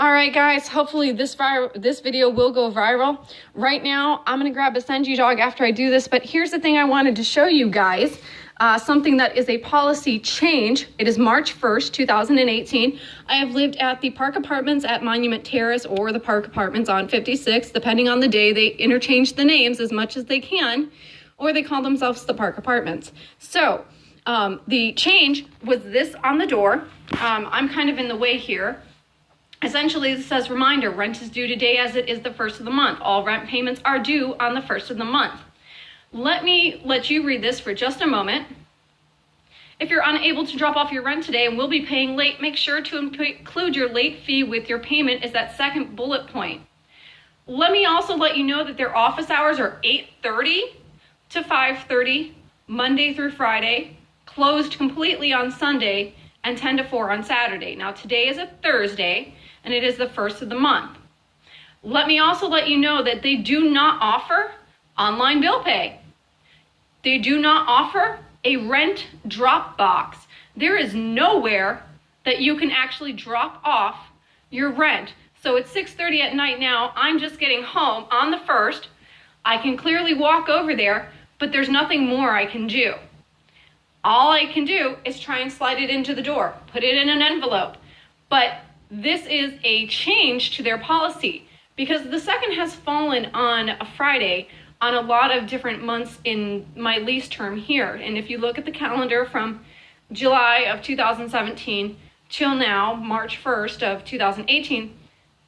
All right, guys, hopefully this video will go viral. Right now, I'm gonna grab a Senji dog after I do this, but here's the thing I wanted to show you guys. Something that is a policy change. It is March 1st, 2018. I have lived at the Park Apartments at Monument Terrace or the Park Apartments on 56. Depending on the day, they interchange the names as much as they can, or they call themselves the Park Apartments. So the change was this on the door. I'm kind of in the way here. Essentially, this says, reminder, rent is due today as it is the first of the month. All rent payments are due on the first of the month. Let me let you read this for just a moment. If you're unable to drop off your rent today and will be paying late, make sure to include your late fee with your payment is that second bullet point. Let me also let you know that their office hours are 8:30 to 5:30, Monday through Friday, closed completely on Sunday, and 10 to 4 on Saturday. Now, today is a Thursday, and it is the first of the month. Let me also let you know that they do not offer online bill pay. They do not offer a rent drop box. There is nowhere that you can actually drop off your rent. So it's 6:30 at night now. I'm just getting home on the 1st. I can clearly walk over there, but there's nothing more I can do. All I can do is try and slide it into the door, put it in an envelope. But this is a change to their policy because the second has fallen on a Friday on a lot of different months in my lease term here. And if you look at the calendar from July of 2017 till now, March 1st of 2018,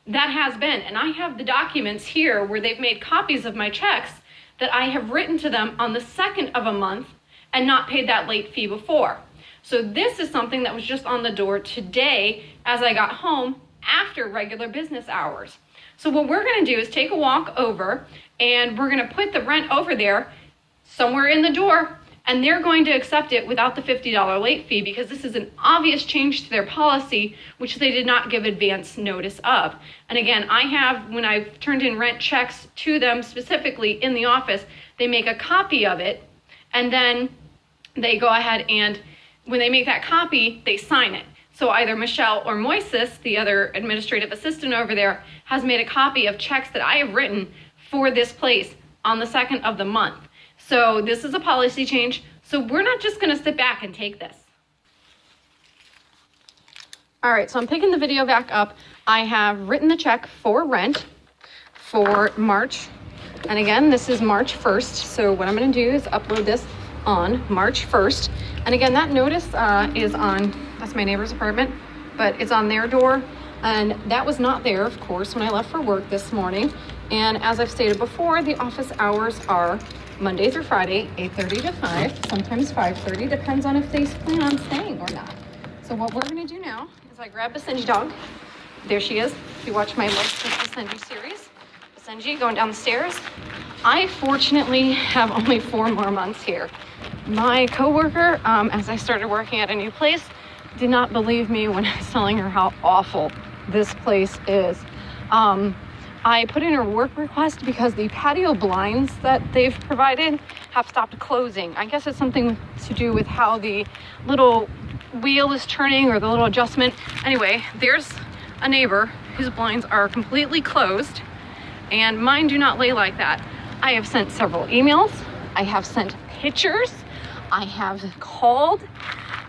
that has been. And I have the documents here where they've made copies of my checks that I have written to them on the second of a month and not paid that late fee before. So this is something that was just on the door today as I got home after regular business hours. So what we're gonna do is take a walk over and we're gonna put the rent over there somewhere in the door, and they're going to accept it without the $50 late fee because this is an obvious change to their policy, which they did not give advance notice of. And again, I have, when I've turned in rent checks to them specifically in the office, they make a copy of it, and then they go ahead and when they make that copy, they sign it. So either Michelle or Moises, the other administrative assistant over there, has made a copy of checks that I have written for this place on the second of the month. So this is a policy change. So we're not just gonna sit back and take this. All right, so I'm picking the video back up. I have written the check for rent for March. And again, this is March 1st. So what I'm gonna do is upload this on March 1st. And again, that notice is on, that's my neighbor's apartment, but it's on their door. And that was not there, of course, when I left for work this morning. And as I've stated before, the office hours are Monday through Friday, 8:30 to 5, sometimes 5:30, depends on if they plan on staying or not. So what we're gonna do now is I grab a Senji dog. There she is. If you watch my Let's Take the Senji series, Senji going down the stairs. I fortunately have only 4 more months here. My coworker, as I started working at a new place, did not believe me when I was telling her how awful this place is. I put in a work request because the patio blinds that they've provided have stopped closing. I guess it's something to do with how the little wheel is turning or the little adjustment. Anyway, there's a neighbor whose blinds are completely closed and mine do not lay like that. I have sent several emails. I have sent pictures. I have called,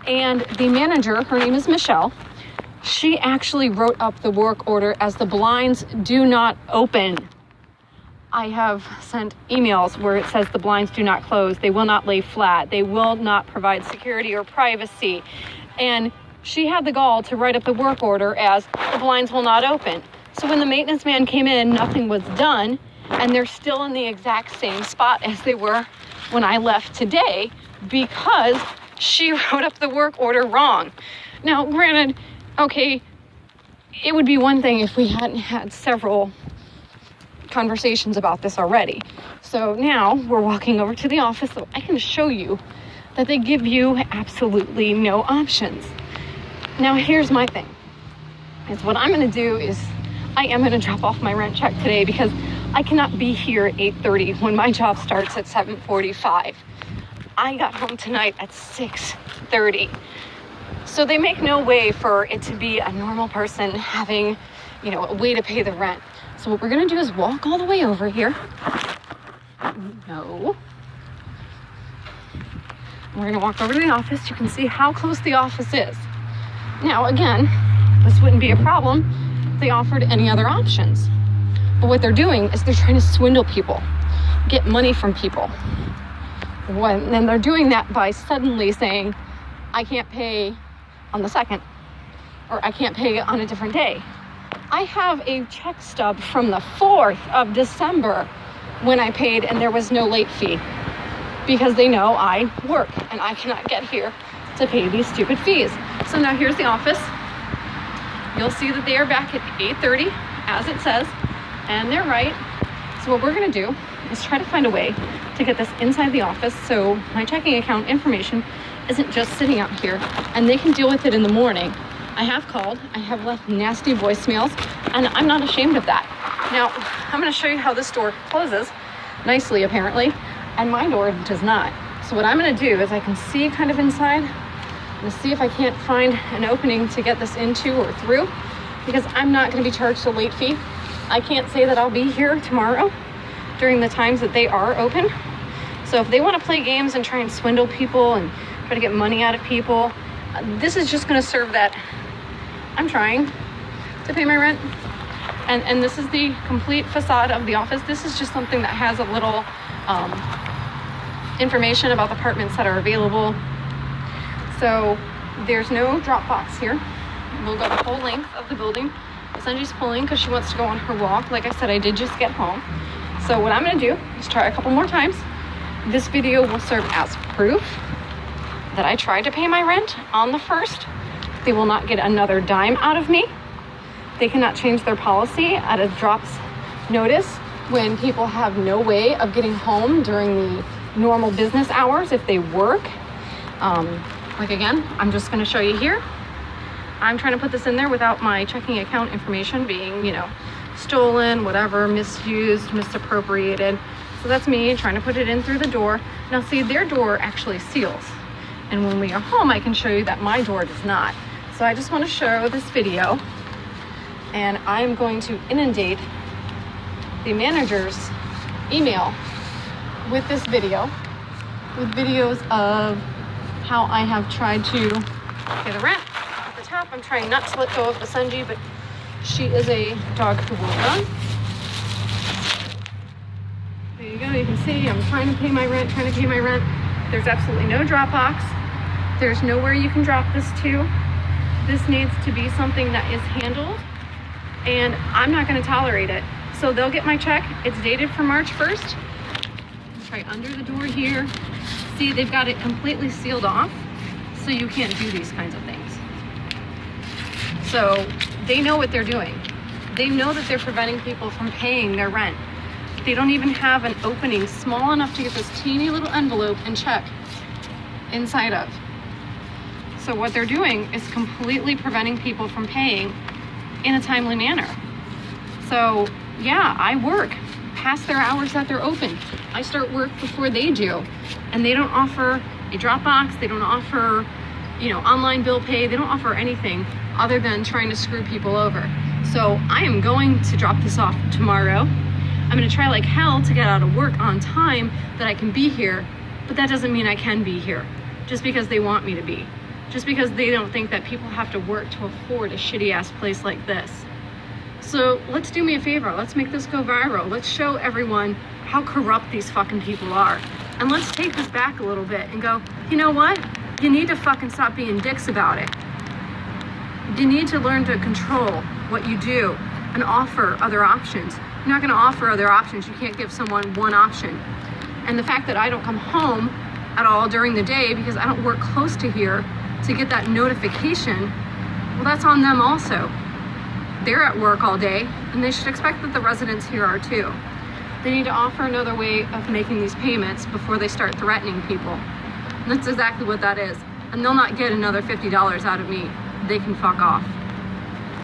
and the manager, her name is Michelle, she actually wrote up the work order as the blinds do not open. I have sent emails where it says the blinds do not close. They will not lay flat. They will not provide security or privacy. And she had the gall to write up the work order as the blinds will not open. So when the maintenance man came in, nothing was done, and they're still in the exact same spot as they were when I left today because she wrote up the work order wrong. Now, granted, okay, it would be one thing if we hadn't had several conversations about this already. So now we're walking over to the office so I can show you that they give you absolutely no options. Now, here's my thing. Is what I'm going to do is I am going to drop off my rent check today because I cannot be here at 8:30 when my job starts at 7:45. I got home tonight at 6:30. So they make no way for it to be a normal person having a way to pay the rent. So what we're gonna do is walk all the way over here. No. We're gonna walk over to the office. You can see how close the office is. Now, again, this wouldn't be a problem if they offered any other options. But what they're doing is they're trying to swindle people, get money from people. And they're doing that by suddenly saying, I can't pay on the 2nd, or I can't pay on a different day. I have a check stub from the 4th of December when I paid and there was no late fee, because they know I work and I cannot get here to pay these stupid fees. So now here's the office. You'll see that they are back at 8:30, as it says, and they're right. So what we're gonna do is try to find a way to get this inside the office so my checking account information isn't just sitting out here and they can deal with it in the morning. I have called, I have left nasty voicemails, and I'm not ashamed of that. Now, I'm gonna show you how this door closes nicely, apparently, and my door does not. So what I'm gonna do is I can see kind of inside. I'm gonna see if I can't find an opening to get this into or through, because I'm not gonna be charged a late fee. I can't say that I'll be here tomorrow during the times that they are open. So if they wanna play games and try and swindle people and try to get money out of people, this is just gonna serve that I'm trying to pay my rent. And this is the complete facade of the office. This is just something that has a little information about the apartments that are available. So there's no drop box here. We'll go the whole length of the building. Sanji's pulling because she wants to go on her walk. Like I said, I did just get home. So what I'm gonna do is try a couple more times. This video will serve as proof that I tried to pay my rent on the 1st. They will not get another dime out of me. They cannot change their policy at a drop's notice when people have no way of getting home during the normal business hours if they work. Like again, I'm just gonna show you here. I'm trying to put this in there without my checking account information being, stolen, whatever, misused, misappropriated. So that's me trying to put it in through the door. Now see, their door actually seals. And when we are home, I can show you that my door does not. So I just want to show this video, and I'm going to inundate the manager's email with this video, with videos of how I have tried to pay the rent. At the top, I'm trying not to let go of the Sanji, but she is a dog who will run. There you go, you can see I'm trying to pay my rent. There's absolutely no drop box. There's nowhere you can drop this to. This needs to be something that is handled, and I'm not going to tolerate it. So they'll get my check. It's dated for March 1st. Right under the door here. See, they've got it completely sealed off, so you can't do these kinds of things. So they know what they're doing. They know that they're preventing people from paying their rent. They don't even have an opening small enough to get this teeny little envelope and check inside of. So what they're doing is completely preventing people from paying in a timely manner. So yeah, I work past their hours that they're open. I start work before they do, and they don't offer a Dropbox. They don't offer, online bill pay. They don't offer anything other than trying to screw people over. So I am going to drop this off tomorrow. I'm gonna try like hell to get out of work on time that I can be here, but that doesn't mean I can be here just because they want me to be. Just because they don't think that people have to work to afford a shitty ass place like this. So let's do me a favor. Let's make this go viral. Let's show everyone how corrupt these fucking people are. And let's take this back a little bit and go, you know what? You need to fucking stop being dicks about it. You need to learn to control what you do and offer other options. You're not gonna offer other options. You can't give someone one option. And the fact that I don't come home at all during the day because I don't work close to here to get that notification, well, that's on them also. They're at work all day, and they should expect that the residents here are too. They need to offer another way of making these payments before they start threatening people. And that's exactly what that is. And they'll not get another $50 out of me. They can fuck off.